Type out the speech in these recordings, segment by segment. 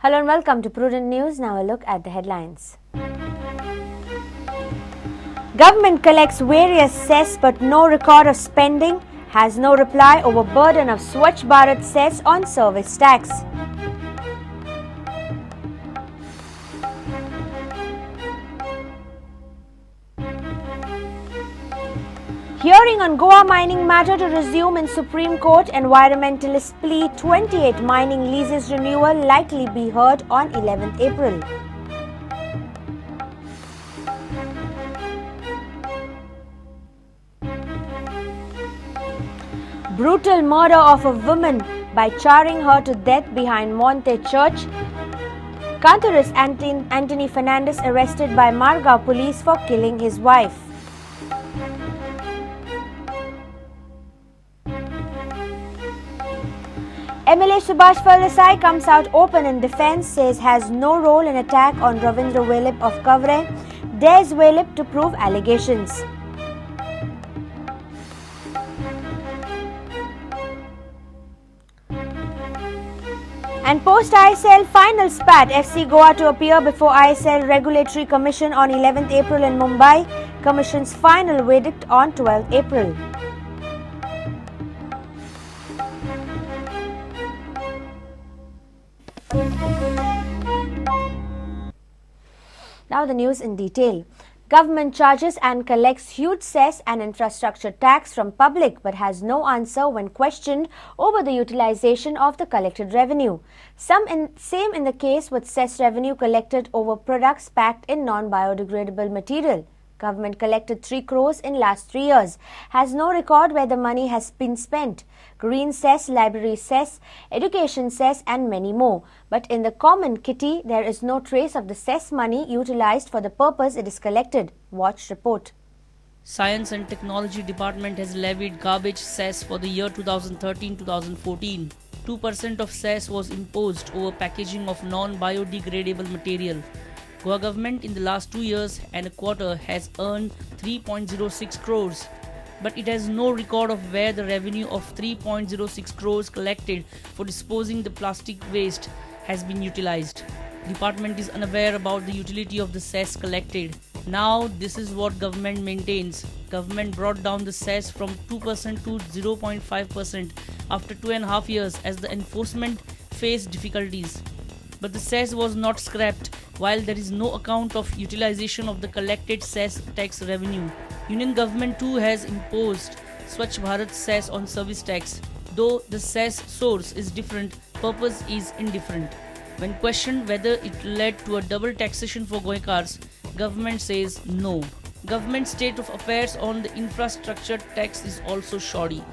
Hello and welcome to Prudent News. Now a look at the headlines. Government collects various cess but no record of spending, has no reply over burden of Swach Bharat cess on service tax. Hearing on Goa Mining matter to resume in Supreme Court. Environmentalist plea 28 mining leases renewal likely be heard on 11th April. Brutal murder of a woman by charring her to death behind Monte Church. Cantorist Anthony Fernandez arrested by Margao police for killing his wife. MLA Subhash Desai comes out open in defence, says has no role in attack on Ravindra Velip of Govt, dares Velip to prove allegations. And post-RE-CESS final spat, FC Goa to appear before RE-CESS Regulatory Commission on 11th April in Mumbai. Commission's final verdict on 12th April. Now the news in detail. Government charges and collects huge cess and infrastructure tax from public but has no answer when questioned over the utilization of the collected revenue. Same in the case with cess revenue collected over products packed in non-biodegradable material. Government collected 3 crores in last 3 years, has no record where the money has been spent. Green cess, library cess, education cess and many more. But in the common kitty, there is no trace of the cess money utilized for the purpose it is collected. Watch report. Science and Technology Department has levied garbage cess for the year 2013-2014. 2% of cess was imposed over packaging of non-biodegradable material. Goa government in the last 2 years and a quarter has earned 3.06 crores, but it has no record of where the revenue of 3.06 crores collected for disposing the plastic waste has been utilized. Department is unaware about the utility of the cess collected. Now this is what government maintains. Government brought down the cess from 2% to 0.5% after 2.5 years as the enforcement faced difficulties. But the cess was not scrapped, while there is no account of utilization of the collected cess tax revenue. Union government too has imposed Swach Bharat cess on service tax. Though the cess source is different, purpose is indifferent. When questioned whether it led to a double taxation for Goikars, government says no. Government state of affairs on the infrastructure tax is also shoddy.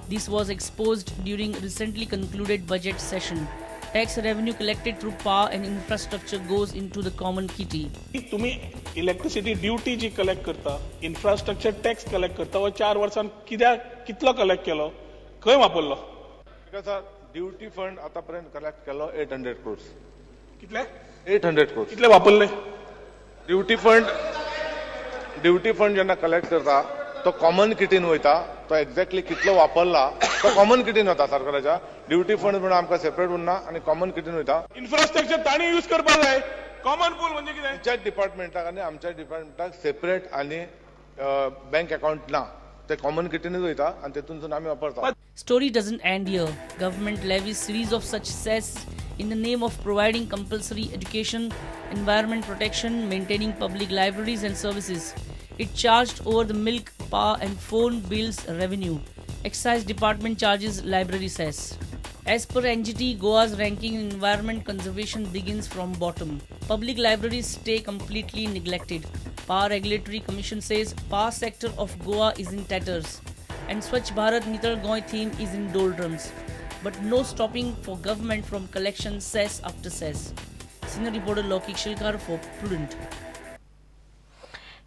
This was exposed during recently concluded budget session. Tax revenue collected through power and infrastructure goes into the common kitty. तुम्ही electricity duty जी collect करता, infrastructure tax collect करता, वो 4 वर्षांत कितलो collect केलो, खंय वापरलो? Duty fund आतापर्यंत collect केलो 800 crores. कितले? 800 crores. कितले वापरले? ड्यूटी फंड जेन्ना कलेक्ट करता तो कॉमन किटीन वयता, तो एक्झॅक्टली कितलो वापरला तो कॉमन किटीन वता सरकाराच्या. ड्यूटी फंड म्हणून आमकां सेपरेट उरना आणि कॉमन किटीन वयता. इन्फ्रास्ट्रक्चर ताणी यूज करपाक जाय. कॉमन पूल म्हणजे कितें? आमच्याच डिपार्टमेंटाक आनी आमच्या डिपार्टमेंटाक सेपरेट आनी बँक अकाउंट ना. ते कॉमन किटीनच वयता आणि तेतूनसून आमी वापरता. Story doesn't end here. Government levies series of such cess in the name of providing compulsory education, environment protection, maintaining public libraries and services. It charged over the milk, power and phone bills revenue. Excise department charges library cess. As per NGT, Goa's ranking in environment conservation begins from bottom. Public libraries stay completely neglected. Power Regulatory Commission says power sector of Goa is in tatters. And Swach Bharat Nitar Goy theme is in doldrums. But no stopping for government from collection cess after cess. Senior reporter Lokik Shilkar for Prudent.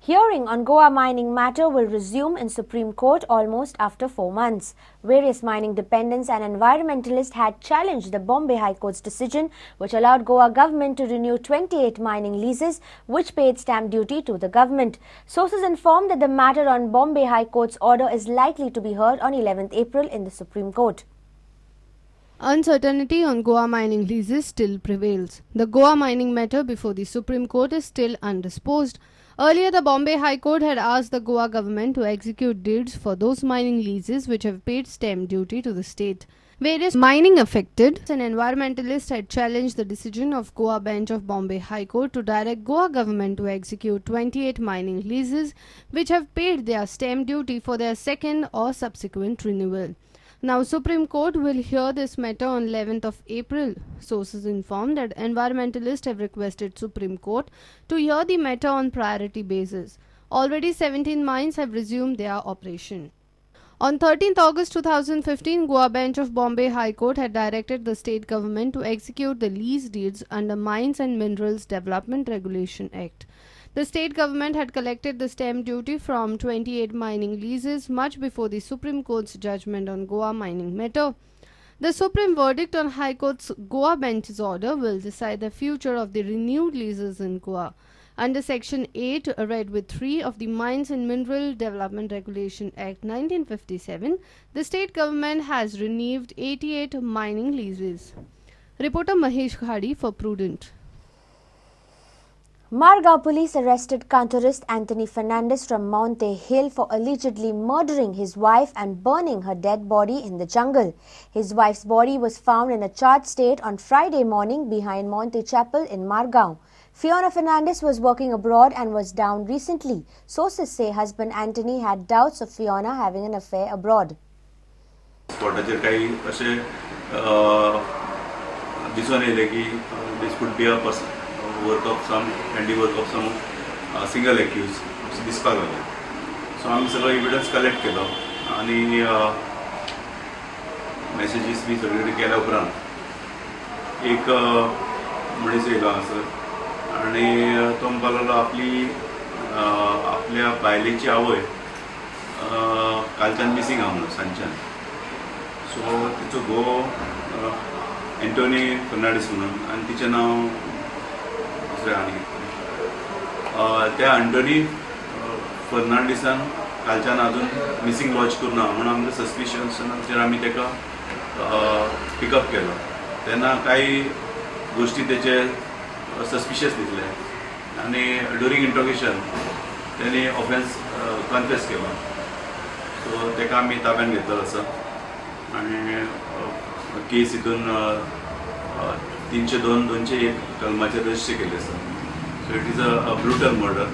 Hearing on Goa Mining matter will resume in Supreme Court almost after 4 months. Various mining dependents and environmentalists had challenged the Bombay High Court's decision, which allowed Goa government to renew 28 mining leases, which paid stamp duty to the government. Sources informed that the matter on Bombay High Court's order is likely to be heard on 11th April in the Supreme Court. Uncertainty on Goa mining leases still prevails. The Goa mining matter before the Supreme Court is still undisposed. Earlier, the Bombay High Court had asked the Goa government to execute deeds for those mining leases which have paid stamp duty to the state. Various mining affected and environmentalists had challenged the decision of Goa bench of Bombay High Court to direct Goa government to execute 28 mining leases which have paid their stamp duty for their second or subsequent renewal. Now, Supreme Court will hear this matter on 11th of April. Sources inform that environmentalists have requested Supreme Court to hear the matter on priority basis. Already 17 mines have resumed their operation. On 13th August 2015, Goa bench of Bombay High Court had directed the state government to execute the lease deeds under Mines and Minerals Development Regulation Act. The state government had collected the stamp duty from 28 mining leases much before the Supreme Court's judgment on Goa mining matter. The Supreme verdict on High Court's Goa bench's order will decide the future of the renewed leases in Goa. Under Section 8, read with 3 of the Mines and Mineral Development Regulation Act 1957, the state government has renewed 88 mining leases. Reporter Mahesh Khadi for Prudent. Margao police arrested cantorist Anthony Fernandez from Monte Hill for allegedly murdering his wife and burning her dead body in the jungle. His wife's body was found in a charred state on Friday morning behind Monte Chapel in Margao. Fiona Fernandez was working abroad and was down recently. Sources say husband Anthony had doubts of Fiona having an affair abroad. This could be a work of some handiwork of some single accused दिसपाक लागलें. सो आमी सगळो evidence collect केलो आनी messages B सगळे केल्या उपरांत एक मनीस येयलो हांगासर आनी तो म्हणपाक लागलो आपल्या बायलेची आवय कालच्यान मिसींग आहा म्हणून सांजच्यान. सो तिचो घोव एंटोनी फर्नांडीस म्हणून आनी तिचें नांव दुसरें आनी त्या एंटोनी फर्नांडिसान कालच्यान अजून मिसींग लॉन्च करुना म्हणून आमकां सस्पिशनाचेर आमी तेका पिकअप केलो. तेन्ना काही गोश्टी तेचे सस्पिशियस दिसले आनी ड्युरींग इंट्रोगेशन तेणी ऑफेन्स कन्फेस केलो. सो तेका आमी ताब्यान घेतलो आसा आनी केस हितून 302/201 कलमाचेर रजिस्टर केले आसा. So it is a brutal murder.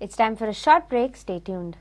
It's time for a short break. Stay tuned.